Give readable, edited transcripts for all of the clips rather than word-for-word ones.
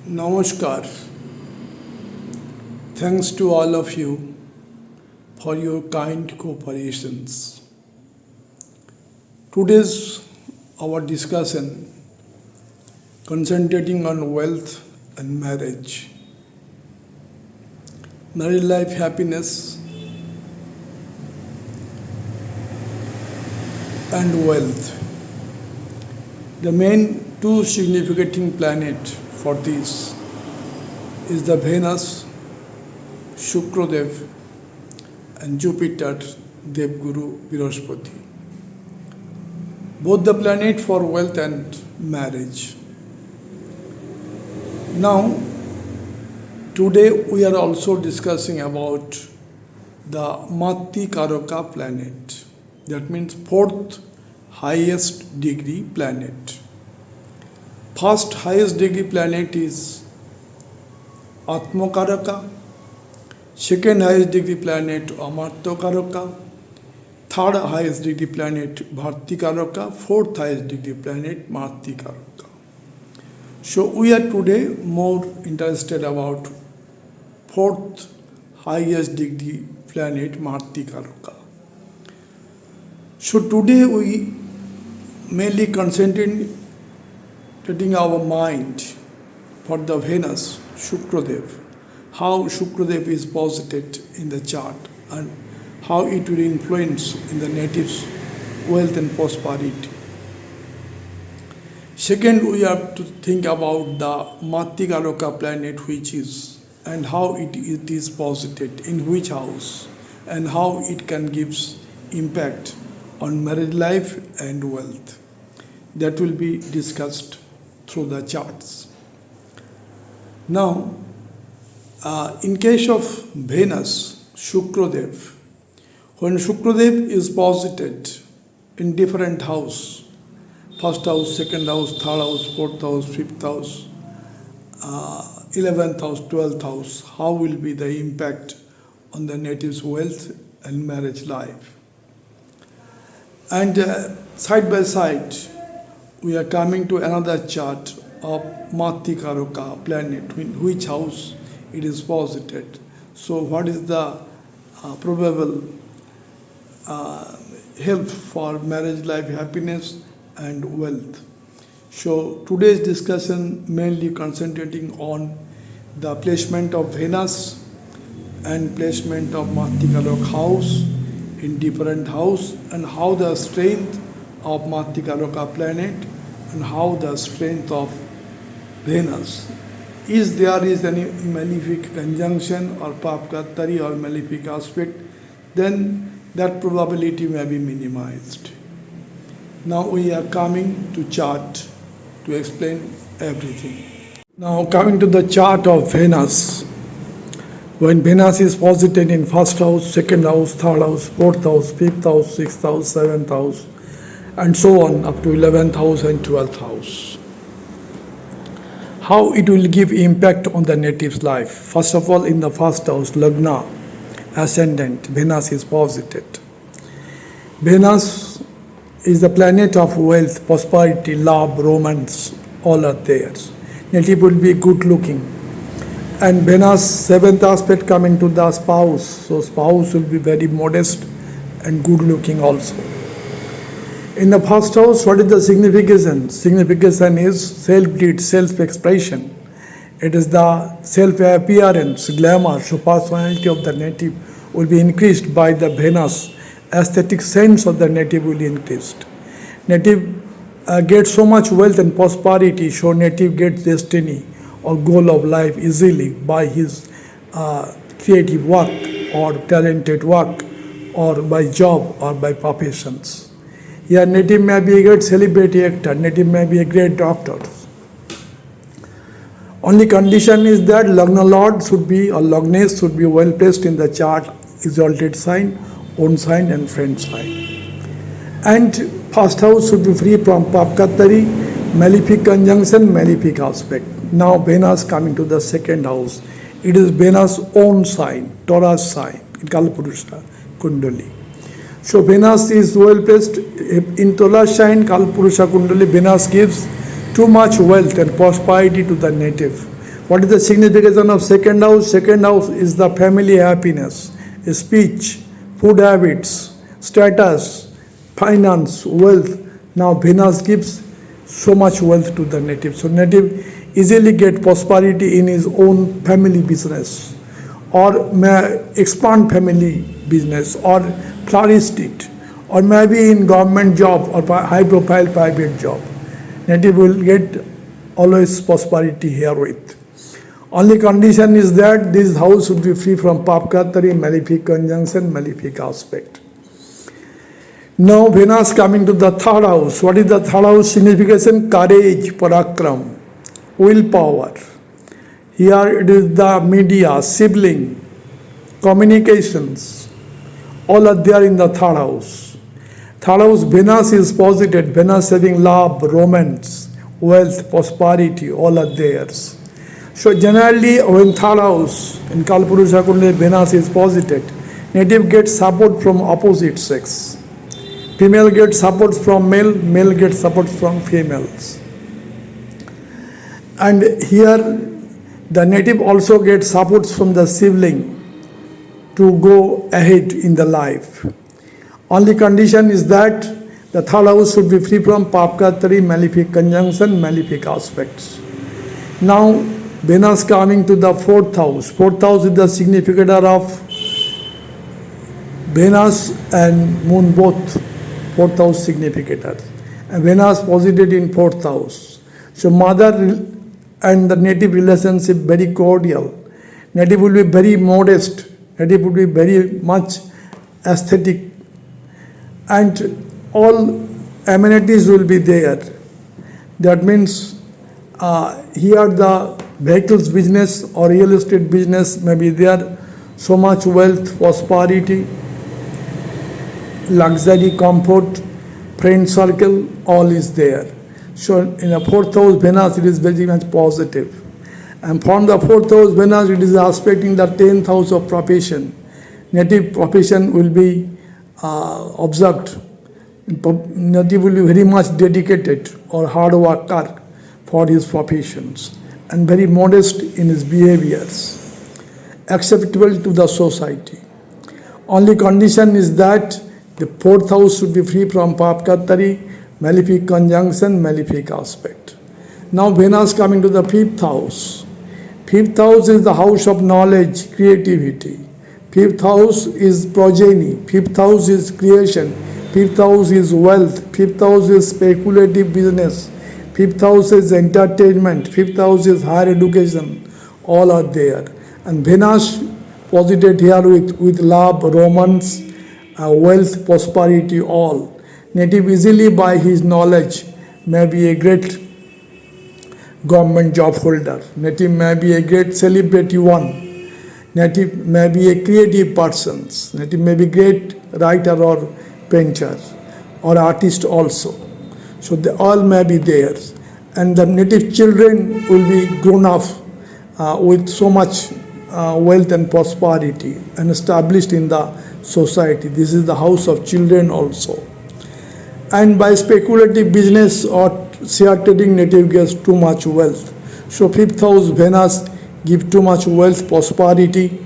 Namaskar. Thanks to all of you for your kind cooperations. Today's our discussion concentrating on wealth and marriage. Married life happiness and wealth. The main two significant planet for this is the Venus, Shukradev and Jupiter, Devguru, Brihaspati. Both the planet for wealth and marriage. Now, today we are also discussing about the Mati Karaka planet. That means fourth highest degree planet. First highest degree planet is Atmakaraka. Second highest degree planet Amartya Karaka. Third highest degree planet Bharti Karaka. Fourth highest degree planet Mati Karaka. So we are today more interested about fourth highest degree planet Mati Karaka. So today we mainly concentrating our mind for the Venus, Shukradev, how Shukradev is posited in the chart and how it will influence in the native's wealth and prosperity. Second, we have to think about the Mati Karaka planet, which is and how it is posited in which house and how it can give impact on marriage life and wealth. That will be discussed through the charts. Now, in case of Venus, Shukradev, when Shukradev is posited in different house, first house, second house, third house, fourth house, fifth house, 11th house, 12th house, how will be the impact on the native's wealth and marriage life? And side by side, we are coming to another chart of Mati Karaka planet, in which house it is posited. So what is the probable help for marriage life happiness and wealth? So today's discussion mainly concentrating on the placement of Venus and placement of Mati Karaka house in different house and how the strength of Mati Karaka planet and how the strength of Venus. Is there any malefic conjunction or papkatari or malefic aspect, then that probability may be minimized. Now we are coming to chart to explain everything. Now coming to the chart of Venus. When Venus is posited in first house, second house, third house, fourth house, fifth house, sixth house, seventh house, and so on up to 11th house and 12th house. How it will give impact on the native's life? First of all, in the first house, Lagna, ascendant, Venus is posited. Venus is the planet of wealth, prosperity, love, romance, all are there. Native will be good looking. And Venus, seventh aspect coming to the spouse. So spouse will be very modest and good looking also. In the first house, what is the significance? Significance is self-deed, self-expression. It is the self-appearance, glamour, so personality of the native will be increased by the Venus. Aesthetic sense of the native will increase. Native gets so much wealth and prosperity, so native gets destiny or goal of life easily by his creative work or talented work or by job or by professions. Here native may be a great celebrity actor, native may be a great doctor. Only condition is that Lagna Lord should be or Lagnes should be well placed in the chart, exalted sign, own sign and friend sign. And first house should be free from Papkatari, malefic conjunction, malefic aspect. Now Venus coming to the second house. It is Venus' own sign, Taurus sign, Kalpurusha, Kundali. So Venus is well placed in Taurus Kalpurusha Kundali. Venus gives too much wealth and prosperity to the native What is the signification of second house? Second house is the family happiness, speech, food habits, status, finance, wealth. Now Venus gives so much wealth to the native. So native easily get prosperity in his own family business, or may expand family business, or flourish it, or maybe in government job or high profile private job. Native will get always prosperity herewith. Only condition is that this house should be free from Papkatari, malefic conjunction, malefic aspect. Now Venus coming to the third house. What is the third house signification? Courage, parakram, willpower. Here it is the media, sibling, communications. All are there in the third house. Third house, Venus is posited. Venus having love, romance, wealth, prosperity, all are theirs. So generally when third house in Kalpurusha Kundali Venus is posited, native gets support from opposite sex. Female gets support from male, male gets support from females. And here the native also gets support from the sibling to go ahead in the life. Only condition is that the third house should be free from Papkatari, malefic conjunction, malefic aspects. Now Venus coming to the fourth house. Fourth house is the significator of Venus and Moon both. Fourth house significator. And Venus posited in fourth house. So mother and the native relationship very cordial. Native will be very modest. Native will be very much aesthetic. And all amenities will be there. That means here the vehicles business or real estate business may be there, so much wealth, prosperity, luxury, comfort, friend circle, all is there. So in the fourth house Venus it is very much positive. And from the fourth house Venus it is aspecting the 10th house of profession. Native profession will be observed. Native will be very much dedicated or hard worker for his professions, and very modest in his behaviors, acceptable to the society. Only condition is that the fourth house should be free from Papkatari, malefic conjunction, malefic aspect. Now Venus coming to the fifth house. Fifth house is the house of knowledge, creativity. Fifth house is progeny. Fifth house is creation. Fifth house is wealth. Fifth house is speculative business. Fifth house is entertainment. Fifth house is higher education. All are there. And Venus posited here with love, romance, wealth, prosperity, all. Native easily by his knowledge may be a great government job holder. Native may be a great celebrity one. Native may be a creative person. Native may be great writer or painter or artist also. So they all may be there. And the native children will be grown up with so much wealth and prosperity and established in the society. This is the house of children also. And by speculative business or share trading, native gets too much wealth. So fifth house Venus give too much wealth, prosperity,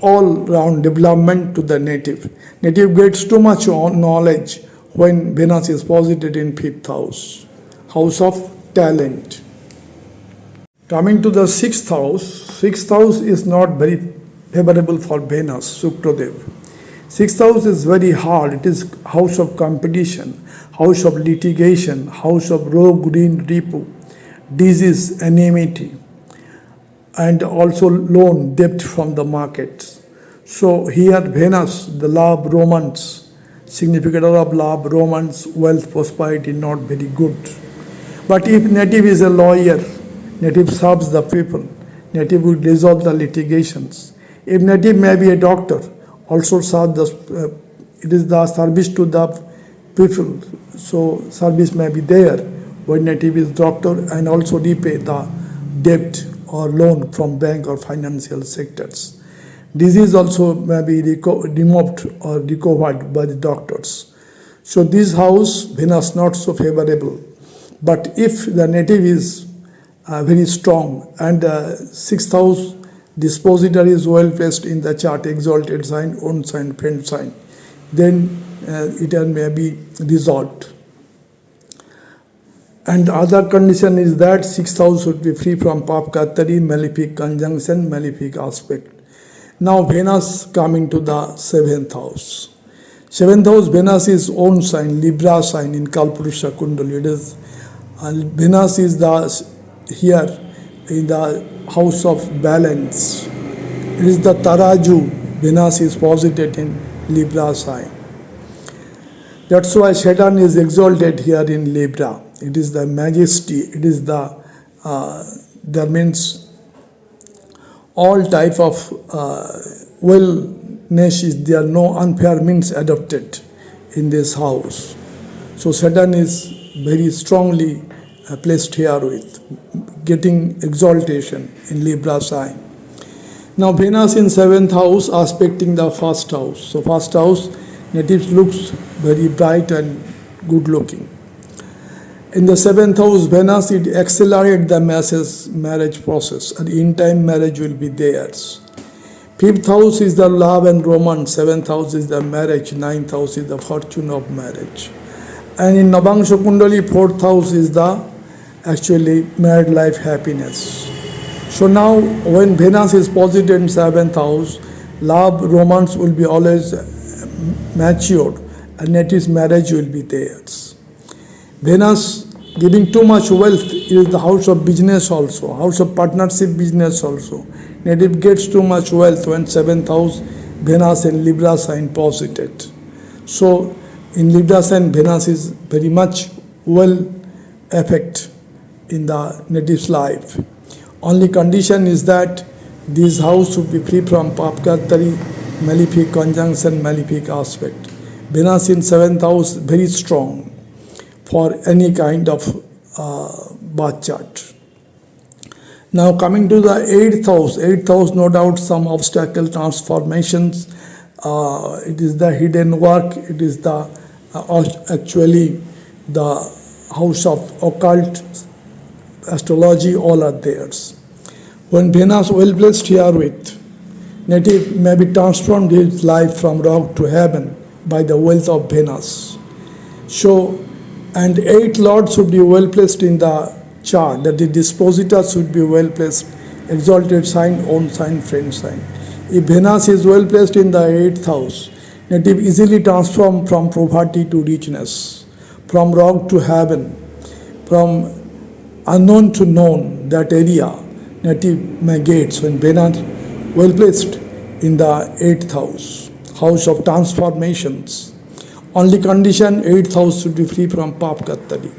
all round development to the native. Native gets too much knowledge when Venus is posited in fifth house, house of talent. Coming to the sixth house is not very favorable for Venus, Sukradev. Sixth house is very hard. It is house of competition, house of litigation, house of rogue, green, repo, disease, enmity, and also loan, debt from the markets. So here Venus, the love, romance, significator of love, romance, wealth, prosperity, not very good. But if native is a lawyer, native serves the people, native will resolve the litigations. If native may be a doctor, also serve the, it is the service to the people, so service may be there when native is doctor, and also repay the debt or loan from bank or financial sectors. Disease also may be removed or recovered by the doctors. So this house, Venus not so favorable. But if the native is very strong, and sixth house dispositor is well placed in the chart, exalted sign, own sign, friend sign, then it may be resolved. And other condition is that sixth house should be free from Papkatari, malefic conjunction, malefic aspect. Now Venus coming to the seventh house. Seventh house, Venus is own sign, Libra sign in Kalpurusha Kundali. It is Venus is here in the house of balance. It is the Taraju. Venus is posited in Libra sign. That's why Saturn is exalted here in Libra. It is the majesty. It is that means all type of wellness is there. No unfair means adopted in this house. So Saturn is very strongly placed here with getting exaltation in Libra sign. Now Venus in seventh house aspecting the first house. So first house natives looks very bright and good looking. In the seventh house, Venus, it accelerates the marriage process, and in time marriage will be theirs. Fifth house is the love and romance, seventh house is the marriage, ninth house is the fortune of marriage. And in Navangsha Kundali, fourth house is the actually married life happiness. So now when Venus is posited in seventh house, love, romance will be always matured, and natives marriage will be theirs. Venus giving too much wealth is the house of business also, house of partnership business also. Native gets too much wealth when seventh house, Venus and Libra sign posited. So in Libra sign, Venus is very much well effect in the native's life. Only condition is that this house should be free from Papkatari, malefic conjunction, malefic aspect. Venus in seventh house very strong for any kind of birth chart. Now coming to the eighth house no doubt some obstacle transformations. It is the hidden work. It is the actually the house of occult, astrology, all are theirs. When Venus well placed here with, native may be transformed his life from rock to heaven by the wealth of Venus. So, and eight lords should be well placed in the chart, that the dispositor should be well placed, exalted sign, own sign, friend sign. If Venus is well placed in the eighth house, native easily transform from poverty to richness, from rock to heaven, from unknown to known, that area native may get when Venus well placed in the eighth house, house of transformations. Only condition, eighth house should be free from Papkatari.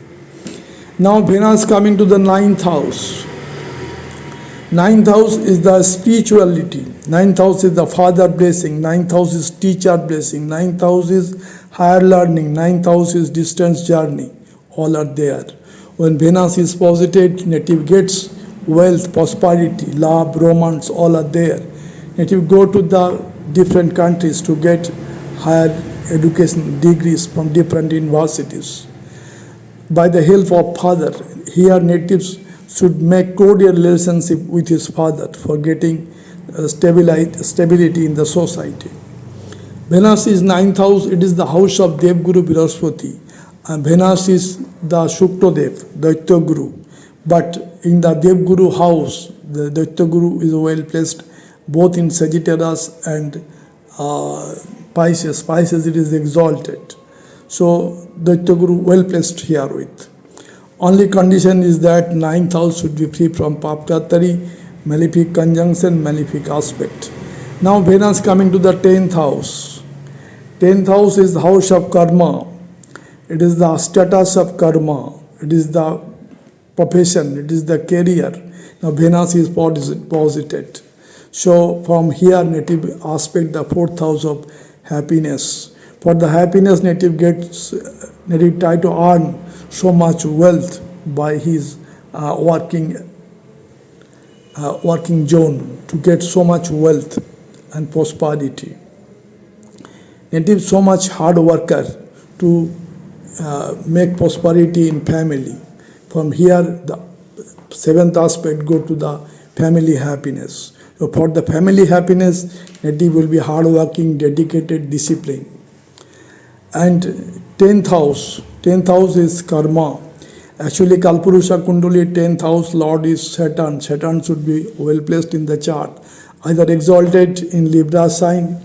Now Venus coming to the ninth house. Ninth house is the spirituality. Ninth house is the father blessing. Ninth house is teacher blessing. Ninth house is higher learning. Ninth house is distance journey. All are there. When Venus is posited, native gets wealth, prosperity, love, romance, all are there. Native go to the different countries to get higher education degrees from different universities. By the help of father, here natives should make cordial relationship with his father for getting stability in the society. Venus is ninth house. It is the house of Devguru Brihaspati. And Venus is the Shuktadev, Daitya Guru. But in the Devguru house, the Daitya Guru is well placed both in Sagittarius and Pisces. Pisces it is exalted. So Daitya Guru well placed here with. Only condition is that ninth house should be free from Papkatari, malefic conjunction, malefic aspect. Now Venus coming to the 10th house. 10th house is the house of karma. It is the status of karma. It is the profession. It is the career. Now Venus is posited. So from here native aspect the 4th house of happiness. For the happiness native try to earn so much wealth by his working zone to get so much wealth and prosperity. Native so much hard worker to make prosperity in family. From here the seventh aspect go to the family happiness. So for the family happiness, native will be hardworking, dedicated, disciplined. And 10th house is karma. Actually, Kalpurusha Kundali 10th house Lord is Saturn. Saturn should be well placed in the chart, either exalted in Libra sign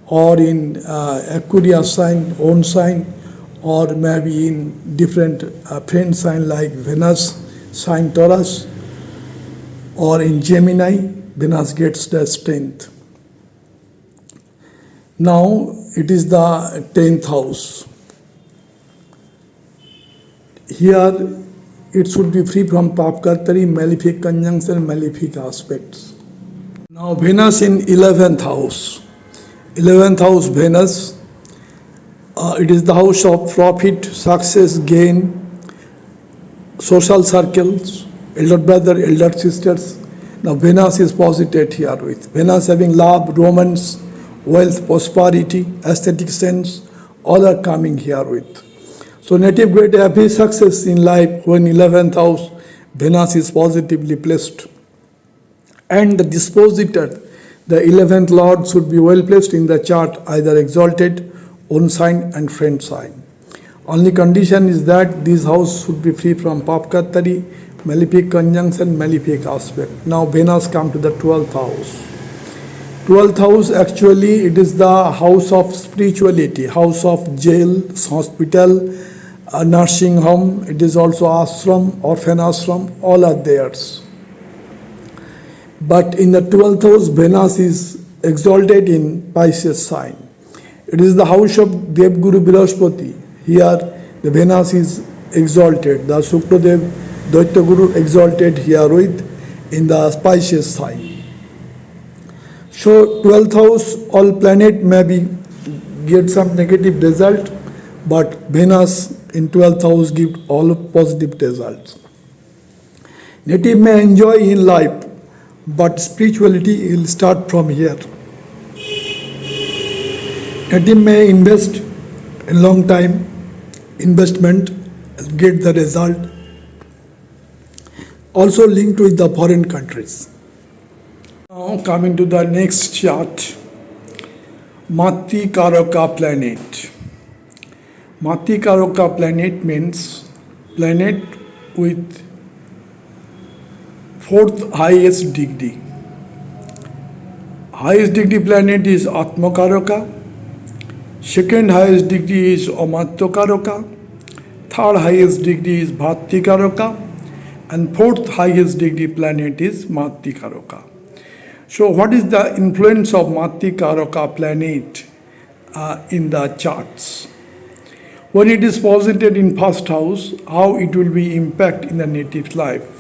or in Aquarius sign, own sign, or maybe in different friend sign like Venus sign Taurus, or in Gemini, Venus gets the strength. Now it is the 10th house. Here it should be free from Papkartari, malefic conjunction, malefic aspects. Now Venus in 11th house. 11th house Venus, it is the house of profit, success, gain, social circles, elder brother, elder sisters. Now Venus is posited here with Venus having love, romance, wealth, prosperity, aesthetic sense, all are coming here with. So native get happy success in life when 11th house Venus is positively placed. And the dispositor, the 11th lord should be well placed in the chart, either exalted, own sign and friend sign. Only condition is that this house should be free from Papkartari, malefic conjunction, malefic aspect. Now Venus come to the 12th house. 12th house actually it is the house of spirituality, house of jail, hospital, nursing home. It is also ashram, orphan ashram, all are theirs. But in the 12th house, Venus is exalted in Pisces sign. It is the house of Devguru Brihaspati. Here the Venus is exalted. The Sukradev, Daitya Guru exalted here with in the Pisces sign. So 12th house, all planet may be get some negative result, but Venus in 12th house give all positive results. Native may enjoy in life, but spirituality will start from here. Native may invest a long time, investment and get the result. Also linked with the foreign countries. Now coming to the next chart, Mati Karaka planet. Mati Karaka planet means planet with 4th highest degree. Highest degree planet is Atmakaraka, second highest degree is Amatyakaraka, third highest degree is Bhattikaraka, and fourth highest degree planet is Mattikaraka. So what is the influence of Mattikaraka planet in the charts? When it is posited in first house, how it will be impact in the native life.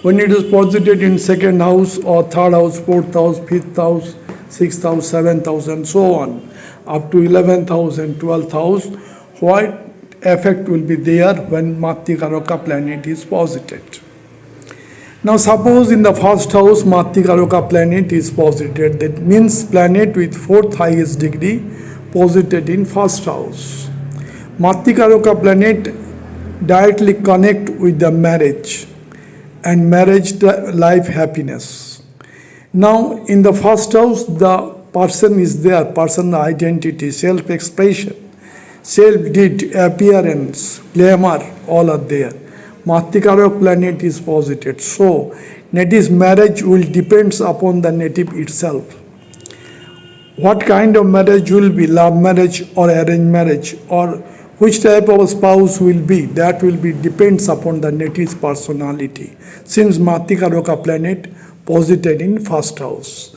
When it is posited in second house or third house, fourth house, fifth house, sixth house, seventh house and so on, up to 11th house and 12th house, what effect will be there when Mattikaraka planet is posited? Now suppose in the first house Mattikaraka planet is posited, that means planet with 4th highest degree posited in first house. Mattikaraka planet directly connect with the marriage and marriage life happiness. Now in the first house the person is there, person identity, self-expression, self-deed, appearance, glamour, all are there. Mattikaraka planet is posited. So native marriage will depends upon the native itself. What kind of marriage will be, love marriage or arranged marriage, or which type of spouse will be, that will be depends upon the native's personality, since Mattikaraka planet posited in first house.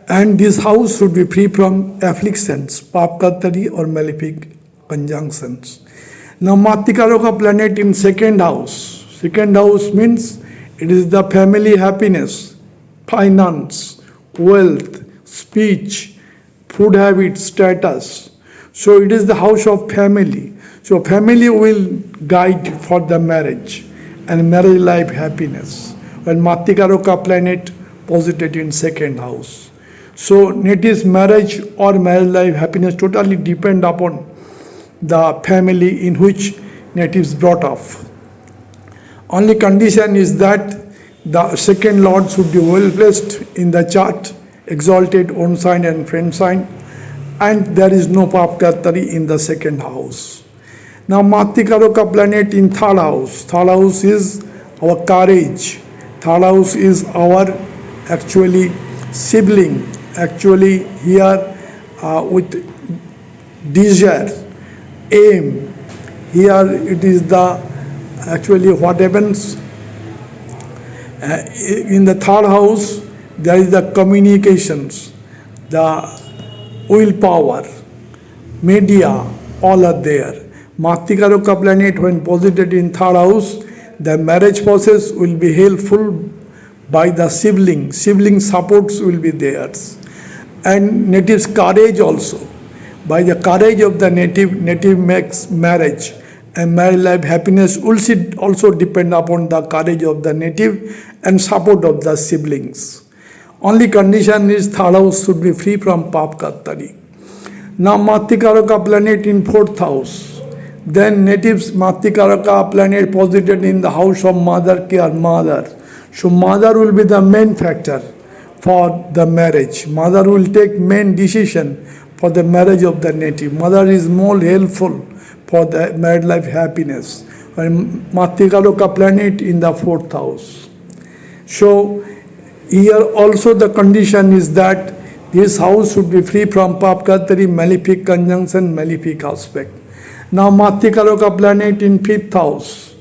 And this house should be free from afflictions, Papkartari or malefic conjunctions. Now Mattikaraka planet in second house. Second house means it is the family happiness, finance, wealth, speech, food habits, status. So it is the house of family. So family will guide for the marriage and marriage life happiness. When Mattikaraka planet posited in second house. So native's marriage or marriage life happiness totally depend upon the family in which natives brought up. Only condition is that The second lord should be well placed in the chart, exalted, own sign and friend sign, and there is no Papkatari in the second house. Now Matikaroka planet in third house. Third house is our courage. Third house is our actually sibling. Actually here with desire, aim. Here it is the actually what happens in the third house. There is the communications, the willpower, media, all are there. Matikaroka planet when posited in third house, the marriage process will be helpful by the sibling. Sibling supports will be theirs. And native's courage also. By the courage of the native makes marriage. And married life happiness also depend upon the courage of the native and support of the siblings. Only condition is third house should be free from Papkatari. Now Matikaroka planet in fourth house. Then natives Matikaroka planet posited in the house of mother care, mother. So mother will be the main factor for the marriage. Mother will take main decision for the marriage of the native. Mother is more helpful for the married life happiness. And Matikaroka planet in the fourth house. So here also the condition is that this house should be free from Papkatari, malefic conjunction, malefic aspect. Now Matikaroka planet in fifth house.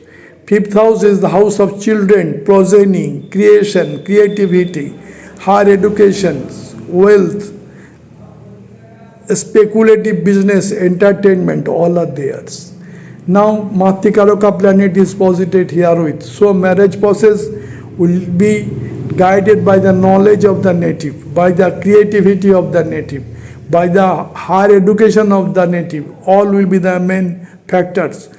Fifth house is the house of children, progeny, creation, creativity, higher education, wealth, speculative business, entertainment, all are theirs. Now Matikaroka planet is posited herewith. So marriage process will be guided by the knowledge of the native, by the creativity of the native, by the higher education of the native. All will be the main factors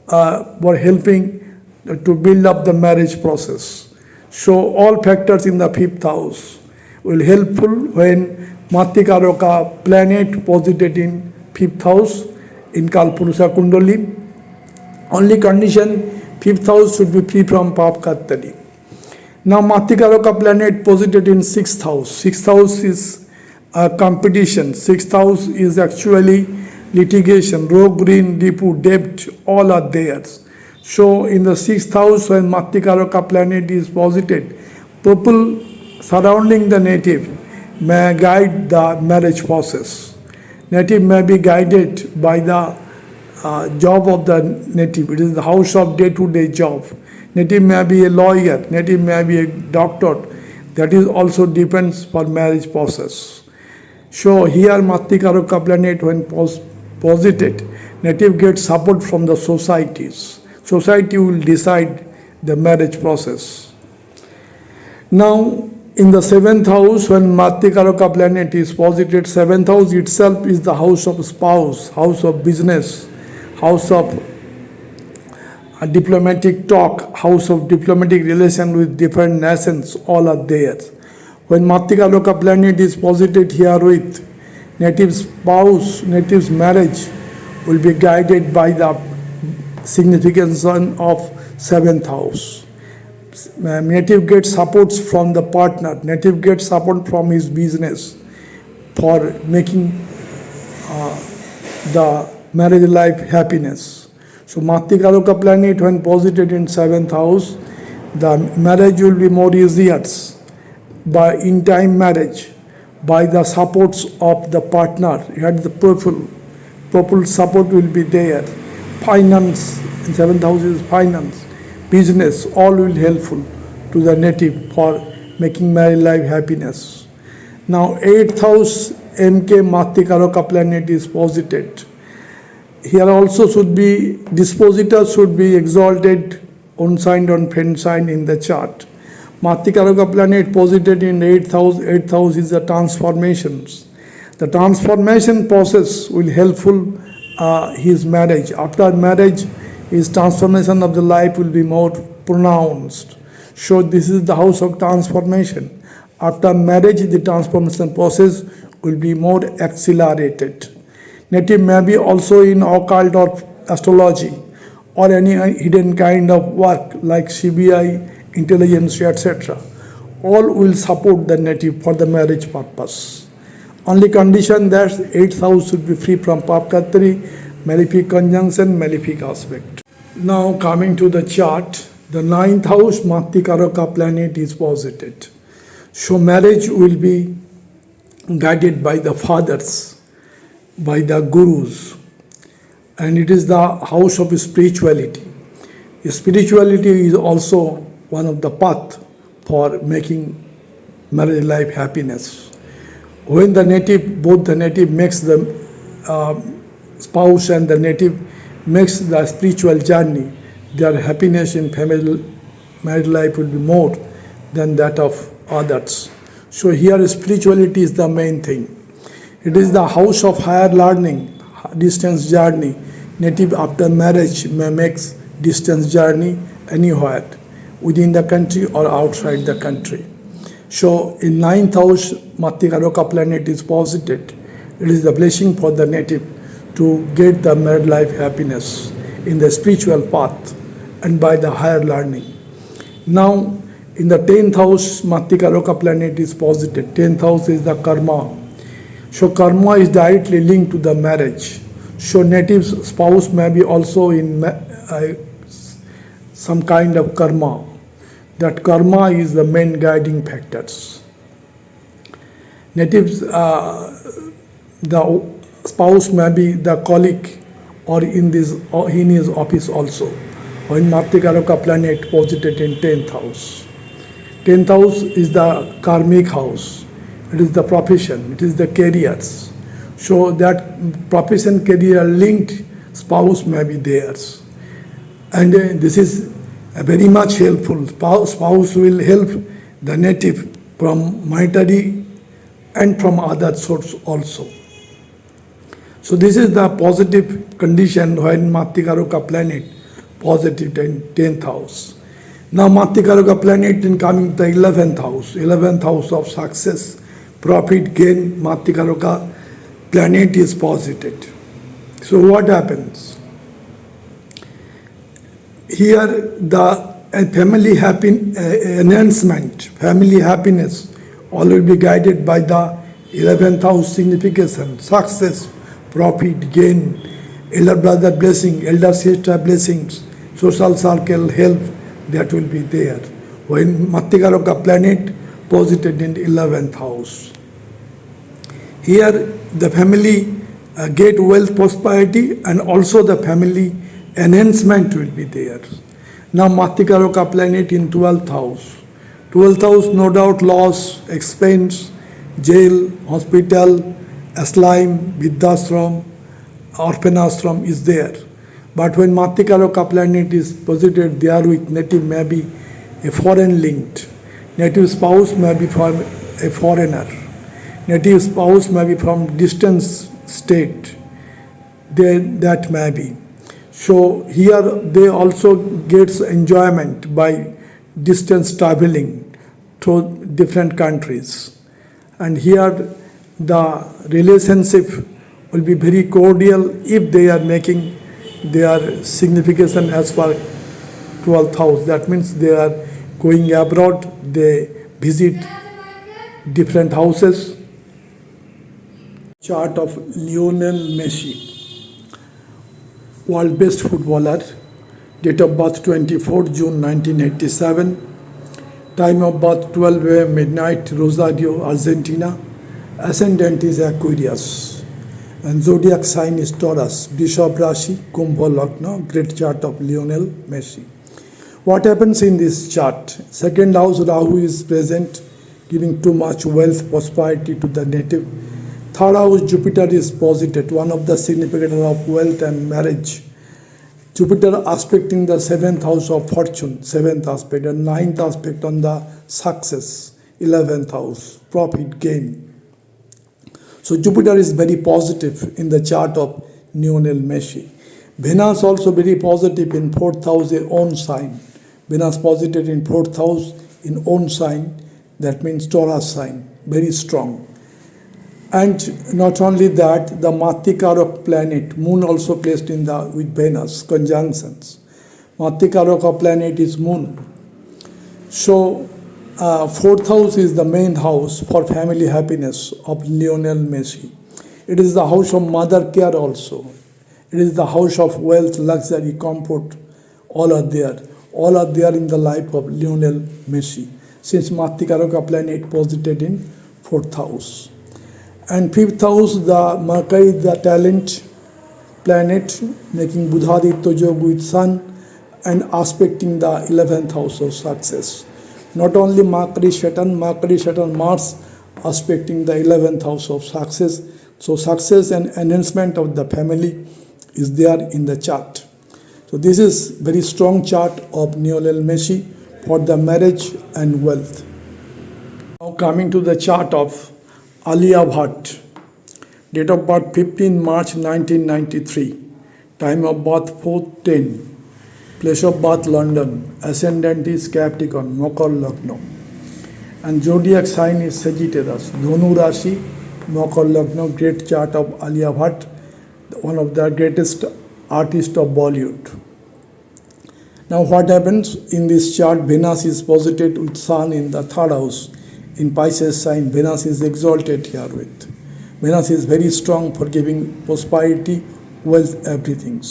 for helping to build up the marriage process. So all factors in the fifth house will helpful when Matikaroka planet posited in fifth house in Kalpurusha Kundali. Only condition, fifth house should be free from Papkatari. Now Matikaroka planet posited in sixth house. Sixth house is competition. Sixth house is actually litigation, rogue, green, repu, debt, all are theirs. So in the sixth house when Matikaroka planet is posited, people surrounding the native may guide the marriage process. Native may be guided by the job of the native. It is the house of day-to-day job. Native may be a lawyer, native may be a doctor. That is also depends for marriage process. So here Matikaroka planet when posited, native gets support from the societies. Society will decide the marriage process. Now in the seventh house when Matikaroka planet is posited, seventh house itself is the house of spouse, house of business, house of diplomatic talk, house of diplomatic relation with different nations, all are there. When Matikaroka planet is posited herewith, native spouse, native's marriage will be guided by the significance of seventh house. Native gets support from the partner, native gets support from his business for making the marriage life happiness. So Matikaroka planet when posited in seventh house, the marriage will be more easier by in time marriage, by the supports of the partner. Had the purple support will be there. Finance, in seventh house is finance, business, all will helpful to the native for making married life happiness. Now eighth house MK Matikaroka planet is posited. Here also should be, dispositor should be exalted, unsigned on friend sign in the chart. Matikaroka planet posited in 8th house. 8th house is the transformations. The transformation process will helpful his marriage. After marriage, his transformation of the life will be more pronounced. So this is the house of transformation. After marriage, the transformation process will be more accelerated. Native may be also in occult or astrology or any hidden kind of work like CBI, intelligence, etc. All will support the native for the marriage purpose. Only condition that 8th house should be free from Papkatri, malefic conjunction, malefic aspect. Now coming to the chart, the 9th house Matikaroka planet is posited. So marriage will be guided by the fathers, by the gurus, and it is the house of spirituality. Spirituality is also one of the path for making marriage life happiness. When the native, both the native makes the spouse and the native makes the spiritual journey, their happiness in family married life will be more than that of others. So here spirituality is the main thing. It is the house of higher learning, distance journey. Native after marriage may make distance journey anywhere, within the country or outside the country. So in 9th house, Matikaroka planet is posited. It is the blessing for the native to get the married life happiness in the spiritual path and by the higher learning. Now, in the 10th house, Matikaroka planet is posited. 10th house is the karma. So karma is directly linked to the marriage. So native spouse may be also in some kind of karma. That karma is the main guiding factors. Natives, the spouse may be the colleague or in his office also. When Matikaroka planet posited in 10th house. 10th house is the karmic house. It is the profession. It is the careers. So that profession career linked spouse may be theirs. And this is very much helpful. Spouse will help the native from monetary and from other source also. So this is the positive condition when Matikaroka planet positive in 10th house. Now Matikaroka planet in coming to the 11th house. 11th house of success, profit, gain, Matikaroka planet is posited. So what happens? Here the family enhancement, family happiness, all will be guided by the 11th house signification, success, profit, gain, elder brother blessing, elder sister blessings, social circle, help, that will be there. When Matikaroka planet posited in 11th house. Here the family get wealth, prosperity, and also the family enhancement will be there. Now Matikaroka planet in 12th house. 12th house, no doubt, loss, expense, jail, hospital, asylum, Vidyashram, orphan ashram is there. But when Matikaroka planet is posited there with native, may be a foreign linked. Native spouse may be from a foreigner. Native spouse may be from distant state. That may be. So here they also gets enjoyment by distance traveling to different countries. And here the relationship will be very cordial if they are making their signification as per 12th house. That means they are going abroad, they visit different houses. Chart of Lionel Messi, world best footballer, date of birth 24 June 1987, time of birth 12 a.m. midnight, Rosario, Argentina, ascendant is Aquarius, and zodiac sign is Taurus, Bishop Rashi, Kumbh Lagna, great chart of Lionel Messi. What happens in this chart? Second house Rahu is present, giving too much wealth, prosperity to the native. Third house Jupiter is posited, one of the significant of wealth and marriage. Jupiter aspecting the 7th house of fortune, 7th aspect, and 9th aspect on the success, 11th house, profit, gain. So Jupiter is very positive in the chart of Lionel Messi. Venus also very positive in 4th house, a own sign. Venus posited in 4th house in own sign, that means Taurus sign, very strong. And not only that, the Matikaroka planet, moon also placed in with Venus, conjunctions. Matikaroka planet is moon. So, fourth house is the main house for family happiness of Lionel Messi. It is the house of mother care also. It is the house of wealth, luxury, comfort. All are there. All are there in the life of Lionel Messi. Since Matikaroka planet posited in fourth house. And fifth house, the Mercury, the talent planet, making Budhaditya Yoga with Sun and aspecting the 11th house of success. Not only Mercury, Saturn, Mars aspecting the 11th house of success. So success and enhancement of the family is there in the chart. So this is very strong chart of Lionel Messi for the marriage and wealth. Now coming to the chart of Alia Bhatt. Date of birth 15 March 1993. Time of birth 4:10. Place of birth London. Ascendant is Capricorn, Makar Lagna. And zodiac sign is Sagittarius. Dhanu Rashi, Makar Lagna, great chart of Alia Bhatt, one of the greatest artists of Bollywood. Now what happens in this chart? Venus is posited with Sun in the third house. In Pisces sign, Venus is exalted here with. Venus is very strong for giving prosperity, wealth, everything.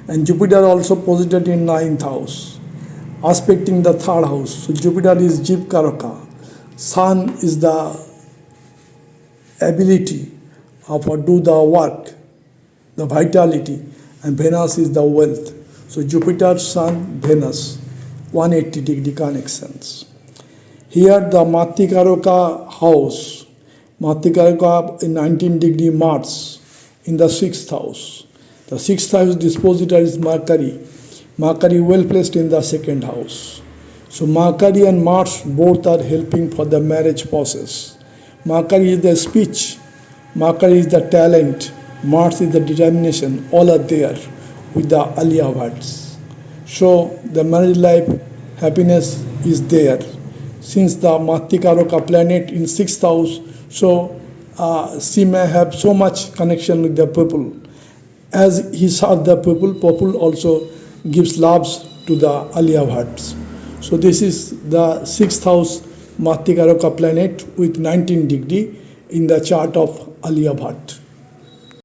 And Jupiter also posited in ninth house, aspecting the third house. So Jupiter is Jeev Karaka. Sun is the ability of do the work, the vitality, and Venus is the wealth. So Jupiter, Sun, Venus, 180-degree connections. Here the Matikaroka house, Matikaroka in 19-degree Mars in the sixth house. The sixth house dispositor is Mercury. Mercury well placed in the second house. So Mercury and Mars both are helping for the marriage process. Mercury is the speech, Mercury is the talent, Mars is the determination. All are there with the Alia Bhatts. So the marriage life happiness is there. Since the Matikaroka planet in sixth house, so she may have so much connection with the people. As he saw the people also gives loves to the Alia Bhatts. So this is the sixth house Matikaroka planet with 19 degree in the chart of Alia Bhatt.